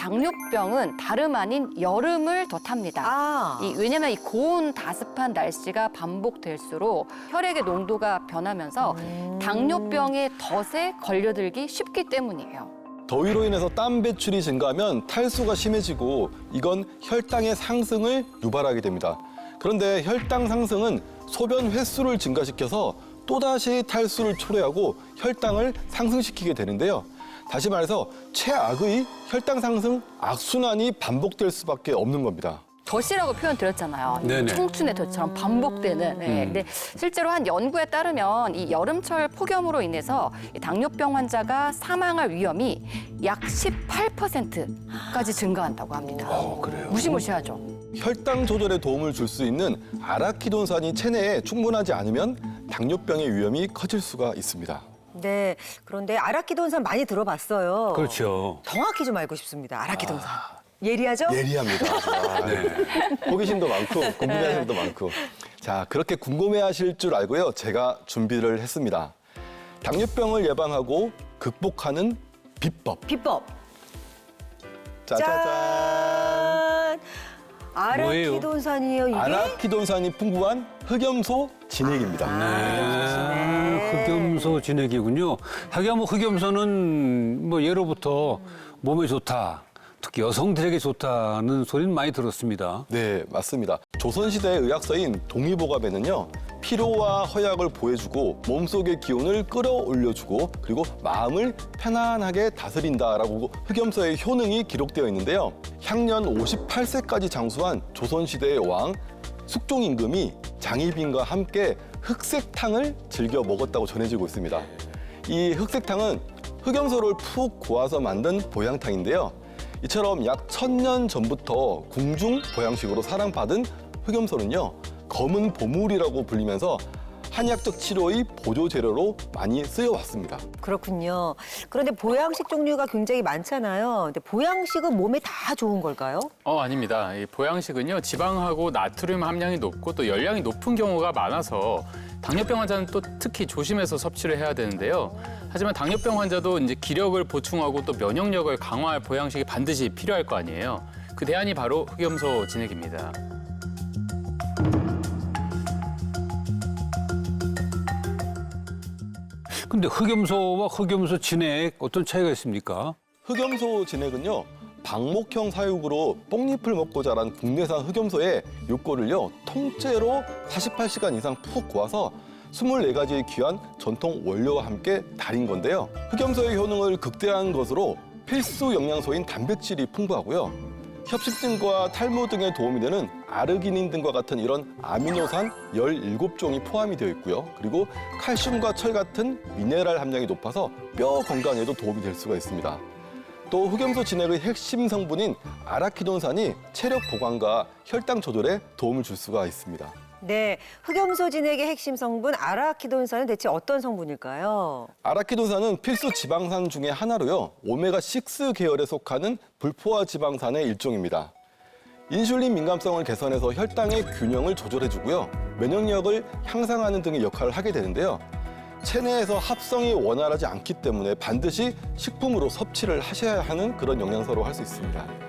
당뇨병은 다름 아닌 여름을 더 탑니다. 왜냐면 이 고온 다습한 날씨가 반복될수록 혈액의 농도가 변하면서 당뇨병의 덫에 걸려들기 쉽기 때문이에요. 더위로 인해서 땀 배출이 증가하면 탈수가 심해지고 이건 혈당의 상승을 유발하게 됩니다. 그런데 혈당 상승은 소변 횟수를 증가시켜서 또다시 탈수를 초래하고 혈당을 상승시키게 되는데요. 다시 말해서 최악의 혈당 상승 악순환이 반복될 수밖에 없는 겁니다. 덫이라고 표현 드렸잖아요. 네네. 청춘의 덫처럼 반복되는. 네. 근데 실제로 한 연구에 따르면 이 여름철 폭염으로 인해서 이 당뇨병 환자가 사망할 위험이 약 18%까지 증가한다고 합니다. 그래요? 무시무시하죠. 혈당 조절에 도움을 줄 수 있는 아라키돈산이 체내에 충분하지 않으면 당뇨병의 위험이 커질 수가 있습니다. 네, 그런데 아라키돈산 많이 들어봤어요. 그렇죠. 정확히 좀 알고 싶습니다. 아라키돈산. 예리하죠? 예리합니다. 호기심도 많고 궁금해하시는 분도 많고. 자, 그렇게 궁금해하실 줄 알고요. 제가 준비를 했습니다. 당뇨병을 예방하고 극복하는 비법. 비법. 짜자잔. 짠! 아라키돈산이에요, 이게? 아라키돈산이 풍부한 흑염소 진액입니다. 네, 흑염소 진액이군요. 하긴 뭐 흑염소는 뭐 예로부터 몸에 좋다, 특히 여성들에게 좋다는 소리는 많이 들었습니다. 네, 맞습니다. 조선시대의 의학서인 동의보감에는요. 피로와 허약을 보해주고 몸속의 기운을 끌어올려주고 그리고 마음을 편안하게 다스린다라고 흑염소의 효능이 기록되어 있는데요. 향년 58세까지 장수한 조선시대의 왕 숙종임금이 장희빈과 함께 흑색탕을 즐겨 먹었다고 전해지고 있습니다. 이 흑색탕은 흑염소를 푹 고아서 만든 보양탕인데요. 이처럼 약 1000년 전부터 궁중 보양식으로 사랑받은 흑염소는요. 검은 보물이라고 불리면서 한약적 치료의 보조 재료로 많이 쓰여왔습니다. 그렇군요. 그런데 보양식 종류가 굉장히 많잖아요. 근데 보양식은 몸에 다 좋은 걸까요? 아닙니다. 이 보양식은요, 지방하고 나트륨 함량이 높고 또 열량이 높은 경우가 많아서 당뇨병 환자는 또 특히 조심해서 섭취를 해야 되는데요. 하지만 당뇨병 환자도 이제 기력을 보충하고 또 면역력을 강화할 보양식이 반드시 필요할 거 아니에요. 그 대안이 바로 흑염소 진액입니다. 근데 흑염소와 흑염소 진액 어떤 차이가 있습니까? 흑염소 진액은요. 방목형 사육으로 뽕잎을 먹고 자란 국내산 흑염소의 요꼴을요. 통째로 48시간 이상 푹 고아서 24가지의 귀한 전통 원료와 함께 달인 건데요. 흑염소의 효능을 극대화한 것으로 필수 영양소인 단백질이 풍부하고요. 협심증과 탈모 등에 도움이 되는 아르기닌 등과 같은 이런 아미노산 17종이 포함이 되어 있고요. 그리고 칼슘과 철 같은 미네랄 함량이 높아서 뼈 건강에도 도움이 될 수가 있습니다. 또 흑염소 진액의 핵심 성분인 아라키돈산이 체력 보강과 혈당 조절에 도움을 줄 수가 있습니다. 네, 흑염소 진액의 핵심 성분 아라키돈산은 대체 어떤 성분일까요? 아라키돈산은 필수 지방산 중에 하나로요. 오메가6 계열에 속하는 불포화 지방산의 일종입니다. 인슐린 민감성을 개선해서 혈당의 균형을 조절해주고요. 면역력을 향상하는 등의 역할을 하게 되는데요. 체내에서 합성이 원활하지 않기 때문에 반드시 식품으로 섭취를 하셔야 하는 그런 영양소로 할 수 있습니다.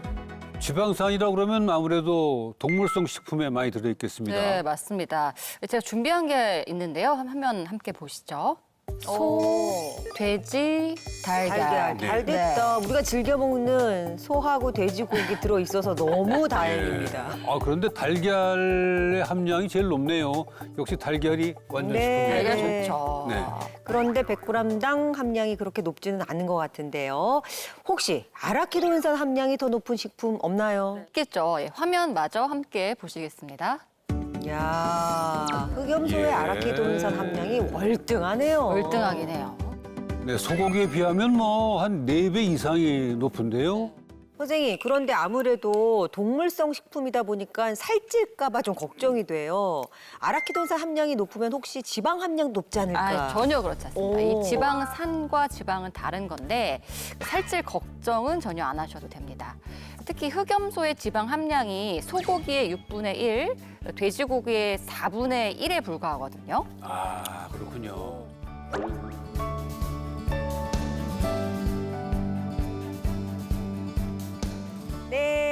지방산이라 그러면 아무래도 동물성 식품에 많이 들어있겠습니다. 네, 맞습니다. 제가 준비한 게 있는데요. 화면 함께 보시죠. 소, 돼지, 달걀. 잘 됐다. 우리가 즐겨 먹는 소하고 돼지고기 들어있어서 너무 다행입니다. 그런데 달걀의 함량이 제일 높네요. 역시 달걀이 완전 네. 식품이에요. 달걀 좋죠. 네. 그런데 100g당 함량이 그렇게 높지는 않은 것 같은데요. 혹시 아라키돈산 함량이 더 높은 식품 없나요? 있겠죠. 예, 화면 마저 함께 보시겠습니다. 야, 흑염소의 예. 아라키돈산 함량이 월등하네요. 월등하긴 해요. 네, 소고기에 비하면 뭐 한 4배 이상이 높은데요. 선생님, 그런데 아무래도 동물성 식품이다 보니까 살찔까 봐 좀 걱정이 돼요. 아라키돈산 함량이 높으면 혹시 지방 함량도 높지 않을까? 전혀 그렇지 않습니다. 오. 이 지방산과 지방은 다른 건데 살찔 걱정은 전혀 안 하셔도 됩니다. 특히 흑염소의 지방 함량이 소고기의 6분의 1, 돼지고기의 4분의 1에 불과하거든요. 그렇군요.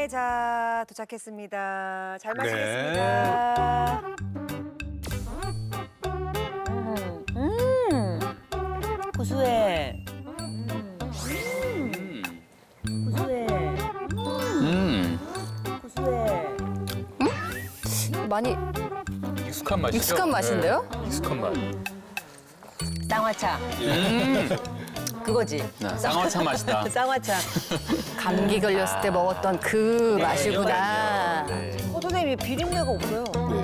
네, 자, 도착했습니다. 잘 네. 마시겠습니다. 고소해. 고소해. 고소해. 많이 익숙한 맛이죠? 익숙한 맛인데요? 네, 익숙한 맛. 쌍화차. 그거지. 쌍화차 맛이다. 쌍화차. 감기 걸렸을 때 먹었던 그 맛이구나. 선생님, 비린내가 없어요. 네.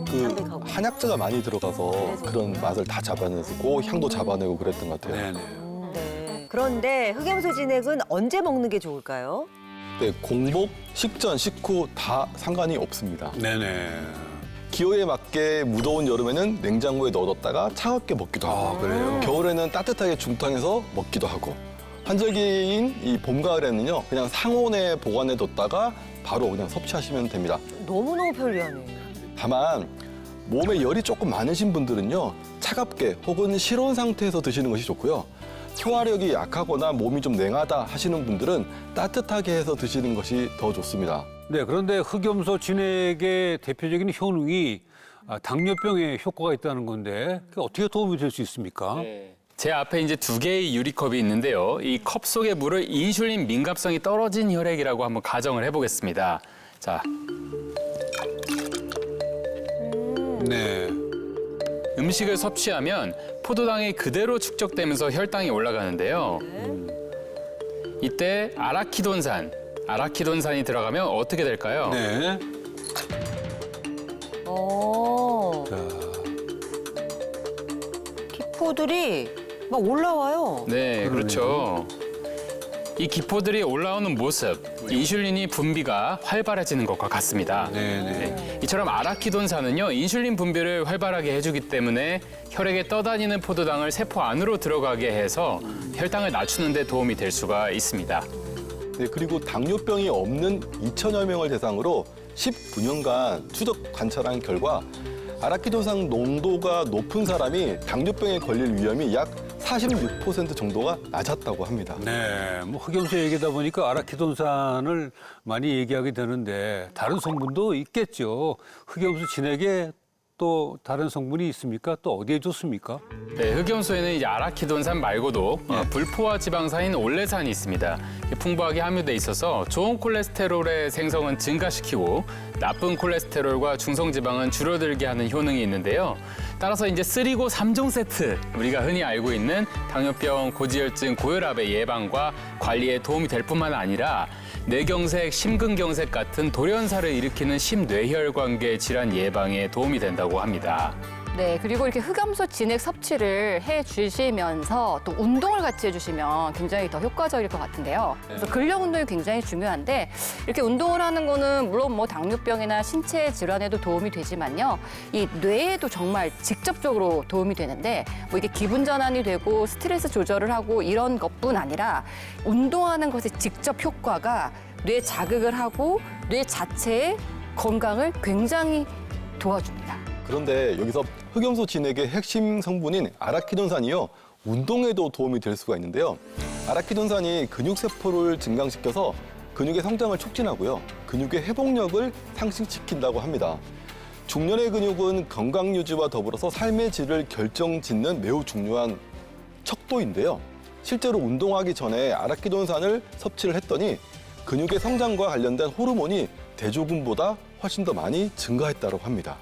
그 한약재가 많이 들어가서 그런 맛을 다 잡아내고 향도 잡아내고 그랬던 것 같아요. 네네. 네. 그런데 흑염소 진액은 언제 먹는 게 좋을까요? 네, 공복, 식전, 식후 다 상관이 없습니다. 네네. 기호에 맞게 무더운 여름에는 냉장고에 넣어뒀다가 차갑게 먹기도 하고 그래요? 겨울에는 따뜻하게 중탕해서 먹기도 하고 환절기인 이 봄, 가을에는요 그냥 상온에 보관해뒀다가 바로 그냥 섭취하시면 됩니다. 너무너무 편리하네. 다만 몸에 열이 조금 많으신 분들은요 차갑게 혹은 실온 상태에서 드시는 것이 좋고요. 소화력이 약하거나 몸이 좀 냉하다 하시는 분들은 따뜻하게 해서 드시는 것이 더 좋습니다. 네, 그런데 흑염소 진액의 대표적인 효능이 당뇨병에 효과가 있다는 건데 그게 어떻게 도움이 될 수 있습니까? 제 앞에 이제 2개의 유리컵이 있는데요. 이 컵 속의 물을 인슐린 민감성이 떨어진 혈액이라고 한번 가정을 해보겠습니다. 자, 네. 음식을 섭취하면 포도당이 그대로 축적되면서 혈당이 올라가는데요. 이때 아라키돈산이 들어가면 어떻게 될까요? 네. 자, 기포들이 막 올라와요. 네, 그렇죠. 이 기포들이 올라오는 모습, 인슐린이 분비가 활발해지는 것과 같습니다. 네네. 이처럼 아라키돈산은요, 인슐린 분비를 활발하게 해주기 때문에 혈액에 떠다니는 포도당을 세포 안으로 들어가게 해서 혈당을 낮추는 데 도움이 될 수가 있습니다. 네, 그리고 당뇨병이 없는 2천여 명을 대상으로 19년간 추적 관찰한 결과 아라키돈산 농도가 높은 사람이 당뇨병에 걸릴 위험이 약 46% 정도가 낮았다고 합니다. 네, 뭐 흑염소 얘기다 보니까 아라키돈산을 많이 얘기하게 되는데 다른 성분도 있겠죠. 흑염소 진액에 또 다른 성분이 있습니까? 또 어디에 좋습니까? 네, 흑염소에는 이제 아라키돈산 말고도 불포화 지방산인 올레산이 있습니다. 풍부하게 함유돼 있어서 좋은 콜레스테롤의 생성은 증가시키고 나쁜 콜레스테롤과 중성지방은 줄어들게 하는 효능이 있는데요. 따라서 이제 3고 3종 세트, 우리가 흔히 알고 있는 당뇨병, 고지혈증, 고혈압의 예방과 관리에 도움이 될 뿐만 아니라 뇌경색, 심근경색 같은 돌연사를 일으키는 심뇌혈관계 질환 예방에 도움이 된다고 합니다. 네, 그리고 이렇게 흑염소 진액 섭취를 해 주시면서 또 운동을 같이 해주시면 굉장히 더 효과적일 것 같은데요. 그래서 근력 운동이 굉장히 중요한데 이렇게 운동을 하는 거는 물론 뭐 당뇨병이나 신체 질환에도 도움이 되지만요. 이 뇌에도 정말 직접적으로 도움이 되는데 뭐 이게 기분 전환이 되고 스트레스 조절을 하고 이런 것뿐 아니라 운동하는 것의 직접 효과가 뇌 자극을 하고 뇌 자체의 건강을 굉장히 도와줍니다. 그런데 여기서 흑염소 진액의 핵심 성분인 아라키돈산이요. 운동에도 도움이 될 수가 있는데요. 아라키돈산이 근육세포를 증강시켜서 근육의 성장을 촉진하고요. 근육의 회복력을 상승시킨다고 합니다. 중년의 근육은 건강 유지와 더불어서 삶의 질을 결정짓는 매우 중요한 척도인데요. 실제로 운동하기 전에 아라키돈산을 섭취를 했더니 근육의 성장과 관련된 호르몬이 대조군보다 훨씬 더 많이 증가했다고 합니다.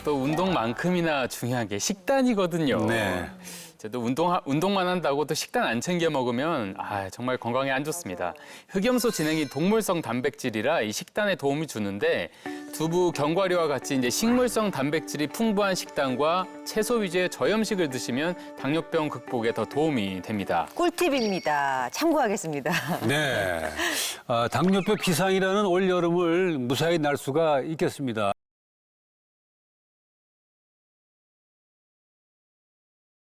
또 운동만큼이나 중요한 게 식단이거든요. 네. 저도 운동만 한다고 또 식단 안 챙겨 먹으면 정말 건강에 안 좋습니다. 흑염소 진액이 동물성 단백질이라 이 식단에 도움이 주는데 두부, 견과류와 같이 이제 식물성 단백질이 풍부한 식단과 채소 위주의 저염식을 드시면 당뇨병 극복에 더 도움이 됩니다. 꿀팁입니다. 참고하겠습니다. 네. 당뇨병 비상이라는 올 여름을 무사히 날 수가 있겠습니다.